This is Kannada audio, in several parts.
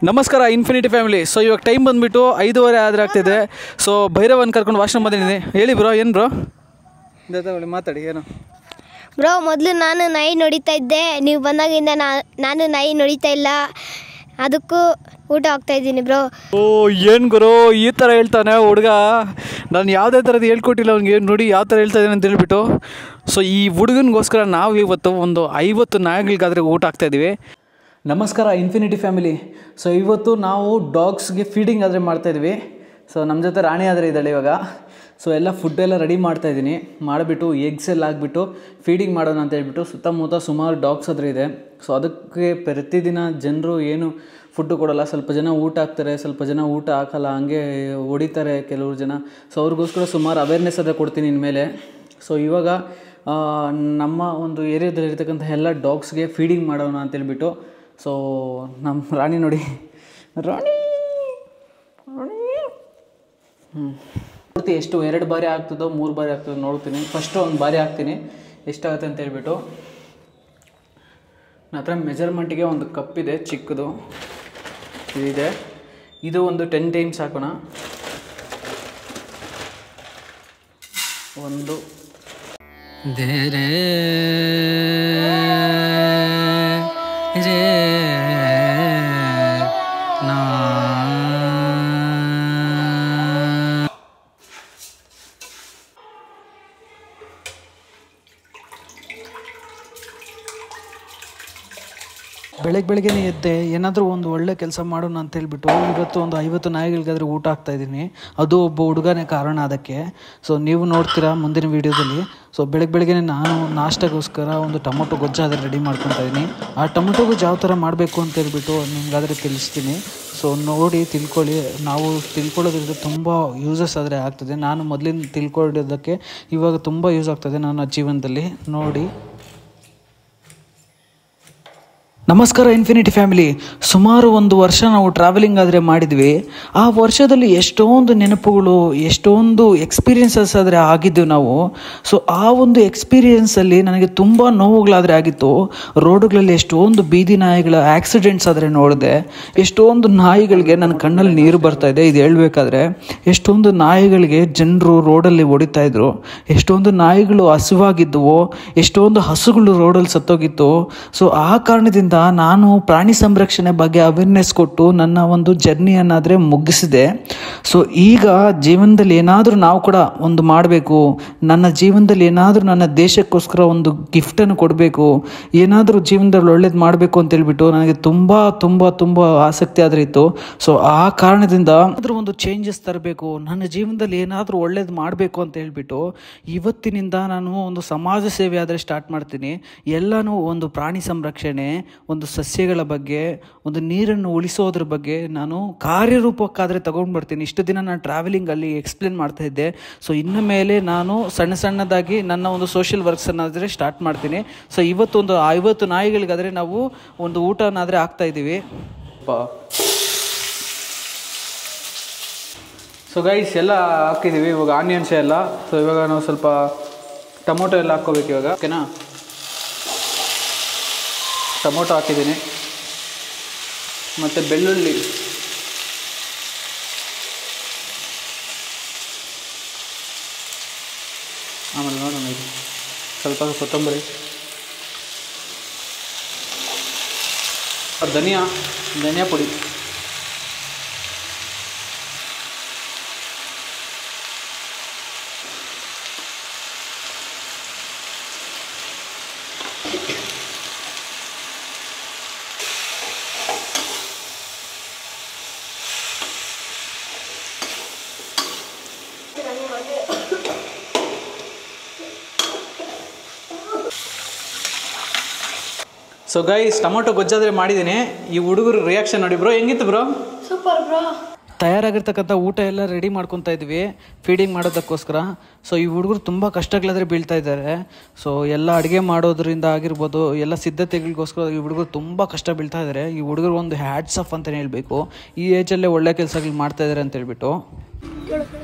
ನಮಸ್ಕಾರ ಇನ್ಫಿನಿಟಿ ಫ್ಯಾಮಿಲಿ. ಸೊ ಇವಾಗ ಟೈಮ್ ಬಂದುಬಿಟ್ಟು 5:30 ಆದರೆ ಆಗ್ತಿದೆ. ಸೊ ಭೈರವನ್ ಕರ್ಕೊಂಡು ವಾಶ್ರೂಮ್ ಬಂದಿದ್ದೀನಿ. ಹೇಳಿ ಬ್ರೋ, ಏನು ಬ್ರೋ ಮಾತಾಡಿ ಏನು ಬ್ರೋ. ಮೊದಲು ನಾನು ನಾಯಿ ನೋಡಿತಾ ಇದ್ದೆ, ನೀವು ಬಂದಾಗಿಂದ ನಾನು ನಾಯಿ ನೋಡಿತಾ ಇಲ್ಲ, ಅದಕ್ಕೂ ಊಟ ಹೋಗ್ತಾಯಿದ್ದೀನಿ ಬ್ರೋ. ಓ ಏನು ಗುರು ಈ ಥರ ಹೇಳ್ತಾನೆ ಹುಡುಗ. ನಾನು ಯಾವುದೇ ಥರದ್ದು ಹೇಳ್ಕೊಟ್ಟಿಲ್ಲ ಅವ್ನಿಗೆ, ನೋಡಿ ಯಾವ ಥರ ಹೇಳ್ತಾ ಇದ್ದಾನೆ ಅಂತ ಹೇಳ್ಬಿಟ್ಟು. ಸೊ ಈ ಹುಡುಗನಿಗೋಸ್ಕರ ನಾವು ಇವತ್ತು ಒಂದು 50 ನಾಯಿಗಳಿಗಾದರೆ ಊಟ ಹಾಕ್ತಾಯಿದ್ದೀವಿ. ನಮಸ್ಕಾರ ಇನ್ಫಿನಿಟಿ ಫ್ಯಾಮಿಲಿ. ಸೊ ಇವತ್ತು ನಾವು ಡಾಗ್ಸ್ಗೆ ಫೀಡಿಂಗ್ ಆದರೆ ಮಾಡ್ತಾಯಿದ್ವಿ. ಸೊ ನಮ್ಮ ಜೊತೆ ರಾಣಿ ಆದರೆ ಇದ್ದಾಳೆ ಇವಾಗ. ಸೊ ಎಲ್ಲ ಫುಡ್ಡೆಲ್ಲ ರೆಡಿ ಮಾಡ್ತಾಯಿದ್ದೀನಿ. ಮಾಡಿಬಿಟ್ಟು ಎಗ್ಸ್ ಎಲ್ಲ ಹಾಕ್ಬಿಟ್ಟು ಫೀಡಿಂಗ್ ಮಾಡೋಣ ಅಂತ ಹೇಳ್ಬಿಟ್ಟು ಸುತ್ತಮುತ್ತ ಸುಮಾರು ಡಾಗ್ಸ್ ಹತ್ರ ಇದೆ. ಸೊ ಅದಕ್ಕೆ ಪ್ರತಿದಿನ ಜನರು ಏನು ಫುಡ್ಡು ಕೊಡೋಲ್ಲ, ಸ್ವಲ್ಪ ಜನ ಊಟ ಹಾಕ್ತಾರೆ, ಸ್ವಲ್ಪ ಜನ ಊಟ ಹಾಕಲ್ಲ, ಹಂಗೆ ಹೊಡಿತಾರೆ ಕೆಲವರು ಜನ. ಸೊ ಅವ್ರಿಗೋಸ್ಕರ ಸುಮಾರು ಅವೇರ್ನೆಸ್ ಆದರೆ ಕೊಡ್ತೀನಿ ಇನ್ಮೇಲೆ. ಸೊ ಇವಾಗ ನಮ್ಮ ಒಂದು ಏರಿಯಾದಲ್ಲಿರ್ತಕ್ಕಂಥ ಎಲ್ಲ ಡಾಗ್ಸ್ಗೆ ಫೀಡಿಂಗ್ ಮಾಡೋಣ ಅಂತೇಳ್ಬಿಟ್ಟು. ಸೊ ನಮ್ಮ ರಾಣಿ ನೋಡಿ, ರಾಣಿ ಪೂರ್ತಿ ಎಷ್ಟು 2 ಬಾರಿ ಆಗ್ತದೋ 3 ಬಾರಿ ಆಗ್ತದೋ ನೋಡ್ತೀನಿ. ಫಸ್ಟು ಒಂದು ಬಾರಿ ಹಾಕ್ತೀನಿ ಎಷ್ಟಾಗುತ್ತೆ ಅಂತ ಹೇಳ್ಬಿಟ್ಟು. ನನ್ನ ಹತ್ರ ಮೆಜರ್ಮೆಂಟಿಗೆ ಒಂದು ಕಪ್ಪಿದೆ ಚಿಕ್ಕದು, ಇದಿದೆ. ಇದು ಒಂದು 10 ಟೈಮ್ಸ್ ಹಾಕೋಣ. 1 ದೇರೆ ರೇ ನಾ ಬೆಳಗ್ಗೆನೇ ಎದ್ದೆ ಏನಾದರೂ ಒಂದು ಒಳ್ಳೆ ಕೆಲಸ ಮಾಡೋಣ ಅಂತ ಹೇಳ್ಬಿಟ್ಟು ಇವತ್ತು ಒಂದು 50 ನಾಯಿಗಳಿಗಾದರೆ ಊಟ ಹಾಕ್ತಾಯಿದ್ದೀನಿ. ಅದು ಒಬ್ಬ ಹುಡುಗನೇ ಕಾರಣ ಅದಕ್ಕೆ. ಸೊ ನೀವು ನೋಡ್ತೀರಾ ಮುಂದಿನ ವೀಡಿಯೋದಲ್ಲಿ. ಸೊ ಬೆಳಗ್ಗೆನೇ ನಾನು ನಾಷ್ಟಕ್ಕೋಸ್ಕರ ಒಂದು ಟೊಮೊಟೊ ಗೊಜ್ಜಾದರೆ ರೆಡಿ ಮಾಡ್ಕೊತಾಯಿದ್ದೀನಿ. ಆ ಟೊಮೊಟೊ ಗೊಜ್ಜು ಯಾವ ಥರ ಮಾಡಬೇಕು ಅಂತ ಹೇಳ್ಬಿಟ್ಟು ನಿಮ್ಗಾದರೆ ತಿಳಿಸ್ತೀನಿ. ಸೊ ನೋಡಿ ತಿಳ್ಕೊಳ್ಳಿ. ನಾವು ತಿಳ್ಕೊಳ್ಳೋದ್ರಿಂದ ತುಂಬ ಯೂಸಸ್ ಆದರೆ ಆಗ್ತದೆ. ನಾನು ಮೊದಲಿಂದ ತಿಳ್ಕೊಳ್ಳೋದಕ್ಕೆ ಇವಾಗ ತುಂಬ ಯೂಸ್ ಆಗ್ತದೆ ನನ್ನ ಜೀವನದಲ್ಲಿ. ನೋಡಿ. ನಮಸ್ಕಾರ ಇನ್ಫಿನಿಟಿ ಫ್ಯಾಮಿಲಿ. ಸುಮಾರು 1 ವರ್ಷ ನಾವು ಟ್ರಾವೆಲಿಂಗ್ ಆದರೆ ಮಾಡಿದ್ವಿ. ಆ ವರ್ಷದಲ್ಲಿ ಎಷ್ಟೊಂದು ನೆನಪುಗಳು, ಎಷ್ಟೊಂದು ಎಕ್ಸ್ಪೀರಿಯನ್ಸಸ್ ಆದರೆ ಆಗಿದ್ದೆವು ನಾವು. ಸೊ ಆ ಒಂದು ಎಕ್ಸ್ಪೀರಿಯೆನ್ಸಲ್ಲಿ ನನಗೆ ತುಂಬ ನೋವುಗಳಾದರೆ ಆಗಿತ್ತು. ರೋಡುಗಳಲ್ಲಿ ಎಷ್ಟೊಂದು ಬೀದಿ ನಾಯಿಗಳ ಆಕ್ಸಿಡೆಂಟ್ಸ್ ಆದರೆ ನೋಡಿದೆ. ಎಷ್ಟೊಂದು ನಾಯಿಗಳಿಗೆ ನನ್ನ ಕಣ್ಣಲ್ಲಿ ನೀರು ಬರ್ತಾಯಿದೆ ಇದು ಹೇಳ್ಬೇಕಾದ್ರೆ. ಎಷ್ಟೊಂದು ನಾಯಿಗಳಿಗೆ ಜನರು ರೋಡಲ್ಲಿ ಹೊಡಿತಾಯಿದ್ರು. ಎಷ್ಟೊಂದು ನಾಯಿಗಳು ಹಸುವಾಗಿದ್ದವು, ಎಷ್ಟೊಂದು ಹಸುಗಳು ರೋಡಲ್ಲಿ ಸತ್ತೋಗಿತ್ತು. ಸೊ ಆ ಕಾರಣದಿಂದ ನಾನು ಪ್ರಾಣಿ ಸಂರಕ್ಷಣೆ ಬಗ್ಗೆ ಅವೇರ್ನೆಸ್ ಕೊಟ್ಟು ನನ್ನ ಒಂದು ಜರ್ನಿಯನ್ನಾದರೆ ಮುಗಿಸಿದೆ. ಸೊ ಈಗ ಜೀವನದಲ್ಲಿ ಏನಾದರೂ ನಾವು ಕೂಡ ಒಂದು ಮಾಡಬೇಕು, ನನ್ನ ಜೀವನದಲ್ಲಿ ಏನಾದರೂ ನನ್ನ ದೇಶಕ್ಕೋಸ್ಕರ ಒಂದು ಗಿಫ್ಟನ್ನು ಕೊಡಬೇಕು, ಏನಾದರೂ ಜೀವನದಲ್ಲಿ ಒಳ್ಳೇದು ಮಾಡಬೇಕು ಅಂತೇಳ್ಬಿಟ್ಟು ನನಗೆ ತುಂಬ ತುಂಬ ತುಂಬ ಆಸಕ್ತಿ ಆದರೆ ಇತ್ತು. ಸೊ ಆ ಕಾರಣದಿಂದ ಏನಾದರೂ ಒಂದು ಚೇಂಜಸ್ ತರಬೇಕು, ನನ್ನ ಜೀವನದಲ್ಲಿ ಏನಾದರೂ ಒಳ್ಳೇದು ಮಾಡಬೇಕು ಅಂತ ಹೇಳ್ಬಿಟ್ಟು ಇವತ್ತಿನಿಂದ ನಾನು ಒಂದು ಸಮಾಜ ಸೇವೆ ಆದರೆ ಸ್ಟಾರ್ಟ್ ಮಾಡ್ತೀನಿ. ಎಲ್ಲನೂ ಒಂದು ಪ್ರಾಣಿ ಸಂರಕ್ಷಣೆ, ಒಂದು ಸಸ್ಯಗಳ ಬಗ್ಗೆ, ಒಂದು ನೀರನ್ನು ಉಳಿಸೋದ್ರ ಬಗ್ಗೆ ನಾನು ಕಾರ್ಯರೂಪಕ್ಕಾದರೆ ತಗೊಂಡು ಬರ್ತೀನಿ. ಇಷ್ಟು ದಿನ ನಾನು ಟ್ರಾವೆಲಿಂಗಲ್ಲಿ ಎಕ್ಸ್ಪ್ಲೇನ್ ಮಾಡ್ತಾ ಇದ್ದೆ. ಸೊ ಇನ್ನು ಮೇಲೆ ನಾನು ಸಣ್ಣದಾಗಿ ನನ್ನ ಒಂದು ಸೋಷಿಯಲ್ ವರ್ಕ್ಸನ್ನಾದರೆ ಸ್ಟಾರ್ಟ್ ಮಾಡ್ತೀನಿ. ಸೊ ಇವತ್ತೊಂದು 50 ನಾಯಿಗಳಿಗಾದರೆ ನಾವು ಒಂದು ಊಟನಾದರೆ ಹಾಕ್ತಾ ಇದ್ದೀವಿ. ಸೊ ಗೈಸ್ ಎಲ್ಲ ಹಾಕಿದ್ದೀವಿ ಇವಾಗ, ಆನಿಯನ್ಸ್ ಎಲ್ಲ. ಸೊ ಇವಾಗ ನಾವು ಸ್ವಲ್ಪ ಟೊಮೊಟೊ ಎಲ್ಲ ಹಾಕ್ಕೋಬೇಕು ಇವಾಗ. ಓಕೆನಾ, ಟೊಮೊಟೊ ಹಾಕಿದ್ದೀನಿ ಮತ್ತು ಬೆಳ್ಳುಳ್ಳಿ, ಆಮೇಲೆ ನೋಡೋಣ ಇದು ಸ್ವಲ್ಪ ಕೊತ್ತಂಬರಿ, ಧನಿಯಾ ಪುಡಿ, ಸೊ ಗೈಸ್ ಟೊಮೊಟೊ ಗೊಜ್ಜಾದರೆ ಮಾಡಿದ್ದೀನಿ. ಈ ಹುಡುಗರು ರಿಯಾಕ್ಷನ್ ನೋಡಿ ಬ್ರೋ, ಹೆಂಗಿತ್ತು ಬ್ರೋ? Super bro. ತಯಾರಾಗಿರ್ತಕ್ಕಂಥ ಊಟ ಎಲ್ಲ ರೆಡಿ ಮಾಡ್ಕೊತಾ ಇದ್ವಿ ಫೀಡಿಂಗ್ ಮಾಡೋದಕ್ಕೋಸ್ಕರ. ಸೊ ಈ ಹುಡುಗರು ತುಂಬ ಕಷ್ಟಗಳಾದರೆ ಬೀಳ್ತಾ ಇದ್ದಾರೆ. ಸೊ ಎಲ್ಲ ಅಡುಗೆ ಮಾಡೋದ್ರಿಂದ ಆಗಿರ್ಬೋದು, ಎಲ್ಲ ಸಿದ್ಧತೆಗಳಿಗೋಸ್ಕರ ಈ ಹುಡುಗರು ತುಂಬ ಕಷ್ಟ ಬೀಳ್ತಾ ಇದ್ದಾರೆ. ಈ ಹುಡುಗರು ಒಂದು ಹ್ಯಾಟ್ಸ್ ಆಫ್ ಅಂತಲೇ ಹೇಳಬೇಕು. ಈ ಏಜಲ್ಲೇ ಒಳ್ಳೆ ಕೆಲಸಗಳು ಮಾಡ್ತಾ ಇದ್ದಾರೆ ಅಂತ ಹೇಳ್ಬಿಟ್ಟು.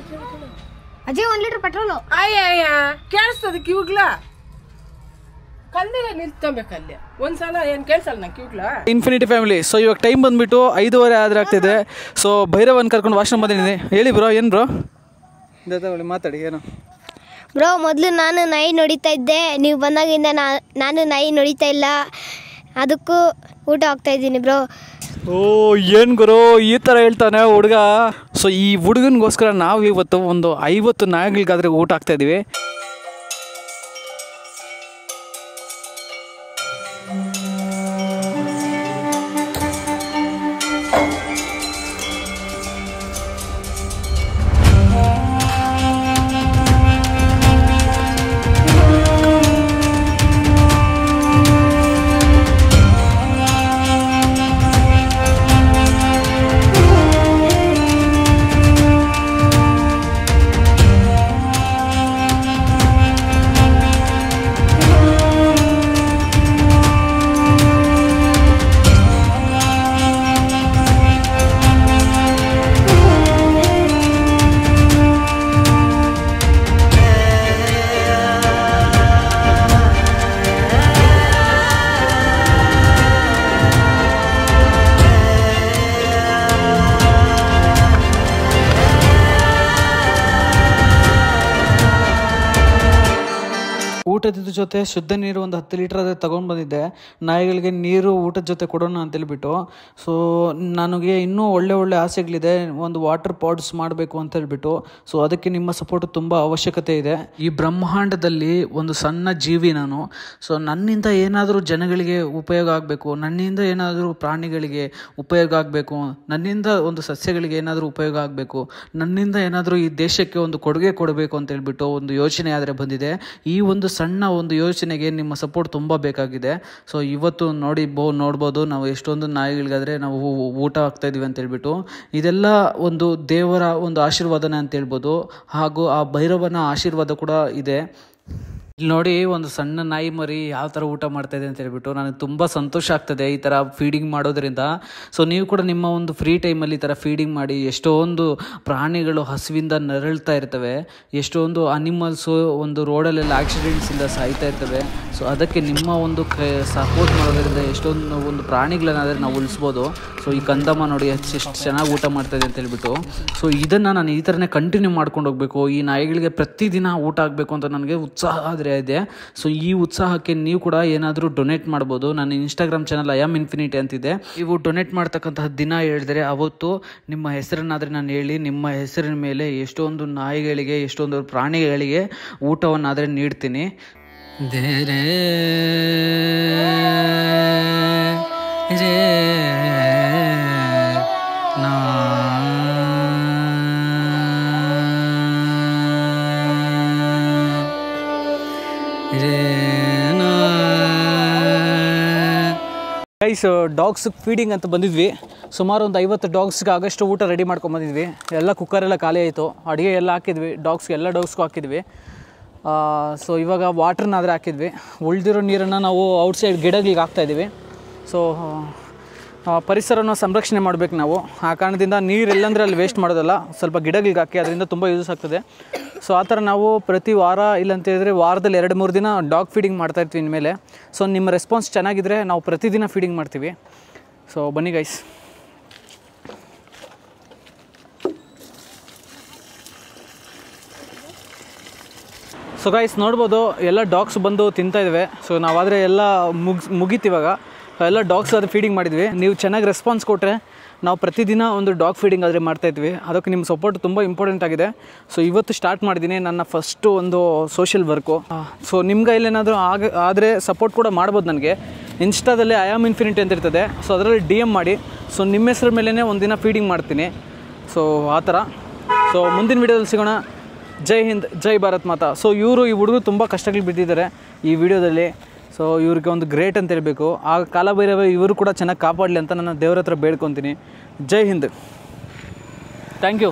ಅಜಯ್ 1 ಲೀಟರ್ ಪೆಟ್ರೋಲು ಅಯ್ಯ ಕೇಳಿಸ್ತದ ಕಿವುಗ್ಲ ಕಲ್ಲೆಲ್ಲ ನಿಲ್ತಬೇಕಲ್ಲಿ ಒಂದ್ಸಲ ಏನು ಕೇಳ್ಸಲ್ಲ ನಂಗೆ ಕ್ಯೂಟ್ಲಾ. Infinity family. ಸೊ ಇವಾಗ ಟೈಮ್ ಬಂದುಬಿಟ್ಟು 5:15 ಆದ್ರೆ ಆಗ್ತಿದೆ. ಸೊ ಭೈರವನ್ ಕರ್ಕೊಂಡು ವಾಶ್ರೂಮ್ ಬಂದಿದ್ದೀನಿ. ಹೇಳಿ ಬ್ರೋ, ಏನು ಬ್ರೋ ಮಾತಾಡಿ ಏನು ಬ್ರೋ. ಮೊದಲು ನಾನು ನಾಯಿ ನೋಡಿತಾ ಇದ್ದೆ, ನೀವು ಬಂದಾಗಿಂದ ನಾನು ನಾಯಿ ನೋಡಿತಾ ಇಲ್ಲ, ಅದಕ್ಕೂ ಊಟ ಹೋಗ್ತಾಯಿದ್ದೀನಿ ಬ್ರೋ. ಓ ಏನು ಗುರು ಈ ಥರ ಹೇಳ್ತಾನೆ ಹುಡುಗ. ಸೊ ಈ ಹುಡುಗನಿಗೋಸ್ಕರ ನಾವು ಇವತ್ತು ಒಂದು 50 ನಾಯಿಗಳಿಗಾದ್ರೆ ಊಟ ಹಾಕ್ತಾಯಿದ್ದೀವಿ. ಊಟದ ಜೊತೆ ಶುದ್ಧ ನೀರು ಒಂದು 10 ಲೀಟ್ರ್ ಅದೇ ತೊಗೊಂಡು ಬಂದಿದ್ದೆ. ನಾಯಿಗಳಿಗೆ ನೀರು ಊಟದ ಜೊತೆ ಕೊಡೋಣ ಅಂತೇಳ್ಬಿಟ್ಟು. ಸೊ ನನಗೆ ಇನ್ನೂ ಒಳ್ಳೆ ಆಸೆಗಳಿದೆ, ಒಂದು ವಾಟರ್ ಪಾಡ್ಸ್ ಮಾಡಬೇಕು ಅಂತೇಳ್ಬಿಟ್ಟು. ಸೊ ಅದಕ್ಕೆ ನಿಮ್ಮ ಸಪೋರ್ಟ್ ತುಂಬ ಅವಶ್ಯಕತೆ ಇದೆ. ಈ ಬ್ರಹ್ಮಾಂಡದಲ್ಲಿ ಒಂದು ಸಣ್ಣ ಜೀವಿ ನಾನು. ಸೊ ನನ್ನಿಂದ ಏನಾದರೂ ಜನಗಳಿಗೆ ಉಪಯೋಗ ಆಗಬೇಕು, ನನ್ನಿಂದ ಏನಾದರೂ ಪ್ರಾಣಿಗಳಿಗೆ ಉಪಯೋಗ ಆಗಬೇಕು, ನನ್ನಿಂದ ಒಂದು ಸಸ್ಯಗಳಿಗೆ ಏನಾದರೂ ಉಪಯೋಗ ಆಗಬೇಕು, ನನ್ನಿಂದ ಏನಾದರೂ ಈ ದೇಶಕ್ಕೆ ಒಂದು ಕೊಡುಗೆ ಕೊಡಬೇಕು ಅಂತೇಳ್ಬಿಟ್ಟು ಒಂದು ಯೋಚನೆ ಆದರೆ ಬಂದಿದೆ. ಈ ಒಂದು ಸಣ್ಣ ಒಂದು ಯೋಚನೆಗೆ ನಿಮ್ಮ ಸಪೋರ್ಟ್ ತುಂಬ ಬೇಕಾಗಿದೆ. ಸೊ ಇವತ್ತು ನೋಡ್ಬೋದು ನಾವು ಎಷ್ಟೊಂದು ನಾಯಿಗಳಿಗಾದರೆ ನಾವು ಊಟ ಹಾಕ್ತಾ ಇದೀವಿ ಅಂತ ಹೇಳ್ಬಿಟ್ಟು. ಇದೆಲ್ಲ ಒಂದು ದೇವರ ಒಂದು ಆಶೀರ್ವಾದನೆ ಅಂತ ಹೇಳ್ಬೋದು, ಹಾಗೂ ಆ ಭೈರವನ ಆಶೀರ್ವಾದ ಕೂಡ ಇದೆ. ಇಲ್ಲಿ ನೋಡಿ ಒಂದು ಸಣ್ಣ ನಾಯಿ ಮರಿ ಯಾವ ಥರ ಊಟ ಮಾಡ್ತಾ ಇದೆ ಅಂತ ಹೇಳ್ಬಿಟ್ಟು ನನಗೆ ತುಂಬ ಸಂತೋಷ ಆಗ್ತದೆ ಈ ಥರ ಫೀಡಿಂಗ್ ಮಾಡೋದ್ರಿಂದ. ಸೊ ನೀವು ಕೂಡ ನಿಮ್ಮ ಒಂದು ಫ್ರೀ ಟೈಮಲ್ಲಿ ಈ ಥರ ಫೀಡಿಂಗ್ ಮಾಡಿ. ಎಷ್ಟೊಂದು ಪ್ರಾಣಿಗಳು ಹಸುವಿಂದ ನರಳ್ತಾ ಇರ್ತವೆ, ಎಷ್ಟೊಂದು ಅನಿಮಲ್ಸು ಒಂದು ರೋಡಲ್ಲೆಲ್ಲ ಆಕ್ಸಿಡೆಂಟ್ಸಿಂದ ಸಾಯ್ತಾ ಇರ್ತವೆ. ಸೊ ಅದಕ್ಕೆ ನಿಮ್ಮ ಒಂದು ಸಪೋರ್ಟ್ ಮಾಡೋದ್ರಿಂದ ಎಷ್ಟೊಂದು ಒಂದು ಪ್ರಾಣಿಗಳನ್ನಾದರೆ ನಾವು ಉಳಿಸ್ಬೋದು. ಸೊ ಈ ಕಂದಮ್ಮ ನೋಡಿ ಎಷ್ಟು ಚೆನ್ನಾಗಿ ಊಟ ಮಾಡ್ತಾಯಿದೆ ಅಂತ ಹೇಳ್ಬಿಟ್ಟು. ಸೊ ಇದನ್ನು ನಾನು ಈ ಥರನೇ ಕಂಟಿನ್ಯೂ ಮಾಡ್ಕೊಂಡು ಹೋಗಬೇಕು. ಈ ನಾಯಿಗಳಿಗೆ ಪ್ರತಿದಿನ ಊಟ ಆಗಬೇಕು ಅಂತ ನನಗೆ ಉತ್ಸಾಹ ಆದರೆ ಇದೆ. ಸೊ ಈ ಉತ್ಸಾಹಕ್ಕೆ ನೀವು ಕೂಡ ಏನಾದರೂ ಡೊನೇಟ್ ಮಾಡ್ಬೋದು. ನನ್ನ ಇನ್ಸ್ಟಾಗ್ರಾಮ್ ಚಾನಲ್ ಐ.ಆಮ್ ಇನ್ಫಿನಿಟಿ ಅಂತಿದೆ. ನೀವು ಡೊನೇಟ್ ಮಾಡ್ತಕ್ಕಂತಹ ದಿನ ಹೇಳಿದ್ರೆ ಅವತ್ತು ನಿಮ್ಮ ಹೆಸರನ್ನಾದರೆ ನಾನು ಹೇಳಿ ನಿಮ್ಮ ಹೆಸರಿನ ಮೇಲೆ ಎಷ್ಟೊಂದು ನಾಯಿಗಳಿಗೆ ಎಷ್ಟೊಂದು ಪ್ರಾಣಿಗಳಿಗೆ ಊಟವನ್ನಾದರೆ ನೀಡ್ತೀನಿ. ದೇರೇ ರೇ ನಾ ಗೈಸ್, ಡಾಗ್ಸ್ ಫೀಡಿಂಗ್ ಅಂತ ಬಂದಿದ್ವಿ. ಸುಮಾರು ಒಂದು 50 ಡಾಗ್ಸ್ಗೆ ಆಗಷ್ಟು ಊಟ ರೆಡಿ ಮಾಡ್ಕೊಂಬಂದಿದ್ವಿ. ಎಲ್ಲ ಕುಕ್ಕರೆಲ್ಲ ಖಾಲಿ ಆಯಿತು, ಅಡುಗೆ ಎಲ್ಲ ಹಾಕಿದ್ವಿ, ಎಲ್ಲ ಡಾಗ್ಸ್ಗೂ ಹಾಕಿದ್ವಿ. ಸೊ ಇವಾಗ ವಾಟ್ರನ್ನಾದರೆ ಹಾಕಿದ್ವಿ. ಉಳಿದಿರೋ ನೀರನ್ನು ನಾವು ಔಟ್ಸೈಡ್ ಗಿಡಗಳಿಗೆ ಹಾಕ್ತಾಯಿದ್ದೀವಿ. ಸೊ ಪರಿಸರನ ಸಂರಕ್ಷಣೆ ಮಾಡಬೇಕು ನಾವು. ಆ ಕಾರಣದಿಂದ ನೀರು ಎಲ್ಲಂದರೆ ಅಲ್ಲಿ ವೇಸ್ಟ್ ಮಾಡೋದಲ್ಲ, ಸ್ವಲ್ಪ ಗಿಡಗಳಿಗೆ ಹಾಕಿ, ಅದರಿಂದ ತುಂಬ ಯೂಸ್ ಆಗ್ತದೆ. ಸೊ ಆ ಥರ ನಾವು ಪ್ರತಿ ವಾರ ಇಲ್ಲಂತೇಳಿದರೆ ವಾರದಲ್ಲಿ 2-3 ದಿನ ಡಾಗ್ ಫೀಡಿಂಗ್ ಮಾಡ್ತಾಯಿರ್ತೀವಿ ಇನ್ಮೇಲೆ. ಸೊ ನಿಮ್ಮ ರೆಸ್ಪಾನ್ಸ್ ಚೆನ್ನಾಗಿದ್ದರೆ ನಾವು ಪ್ರತಿದಿನ ಫೀಡಿಂಗ್ ಮಾಡ್ತೀವಿ. ಸೊ ಬನ್ನಿ ಗೈಸ್. ಸೊ ಗೈಸ್ ನೋಡ್ಬೋದು ಎಲ್ಲ ಡಾಗ್ಸ್ ಬಂದು ತಿಂತಾಯಿದ್ದಾವೆ. ಸೊ ನಾವಾದರೆ ಎಲ್ಲ ಮುಗೀತಿವಾಗ ಎಲ್ಲ ಡಾಗ್ಸ್ ಅದು ಫೀಡಿಂಗ್ ಮಾಡಿದ್ವಿ. ನೀವು ಚೆನ್ನಾಗಿ ರೆಸ್ಪಾನ್ಸ್ ಕೊಟ್ಟರೆ ನಾವು ಪ್ರತಿದಿನ ಒಂದು ಡಾಗ್ ಫೀಡಿಂಗ್ ಆದರೆ ಮಾಡ್ತಾಯಿದ್ವಿ. ಅದಕ್ಕೆ ನಿಮ್ಮ ಸಪೋರ್ಟ್ ತುಂಬ ಇಂಪಾರ್ಟೆಂಟ್ ಆಗಿದೆ. ಸೊ ಇವತ್ತು ಸ್ಟಾರ್ಟ್ ಮಾಡಿದ್ದೀನಿ ನನ್ನ ಫಸ್ಟು ಒಂದು ಸೋಷಿಯಲ್ ವರ್ಕು. ಸೊ ನಿಮ್ಮ ಕೈಲೇನಾದರೂ ಆದರೆ ಸಪೋರ್ಟ್ ಕೂಡ ಮಾಡ್ಬೋದು. ನನಗೆ ಇನ್ಸ್ಟಾದಲ್ಲಿ ಐ.ಆಮ್ ಇನ್ಫಿನಿಟಿ ಅಂತ ಇರ್ತದೆ. ಸೊ ಅದರಲ್ಲಿ DM ಮಾಡಿ. ಸೊ ನಿಮ್ಮ ಹೆಸರ ಮೇಲೇ ಒಂದಿನ ಫೀಡಿಂಗ್ ಮಾಡ್ತೀನಿ. ಸೊ ಆ ಥರ. ಸೊ ಮುಂದಿನ ವೀಡಿಯೋದಲ್ಲಿ ಸಿಗೋಣ. ಜೈ ಹಿಂದ್, ಜೈ ಭಾರತ್ ಮಾತಾ. ಸೊ ಈ ಹುಡುಗರು ತುಂಬ ಕಷ್ಟಗಳು ಬಿದ್ದಿದ್ದಾರೆ ಈ ವಿಡಿಯೋದಲ್ಲಿ. ಸೊ ಇವ್ರಿಗೆ ಒಂದು ಗ್ರೇಟ್ ಅಂತ ಹೇಳಬೇಕು. ಆ ಕಾಲಭೈರವ ಇವರು ಕೂಡ ಚೆನ್ನಾಗಿ ಕಾಪಾಡಲಿ ಅಂತ ನನ್ನ ದೇವರ ಹತ್ರ ಬೇಡ್ಕೊತೀನಿ. ಜೈ ಹಿಂದ್, ಥ್ಯಾಂಕ್ ಯು.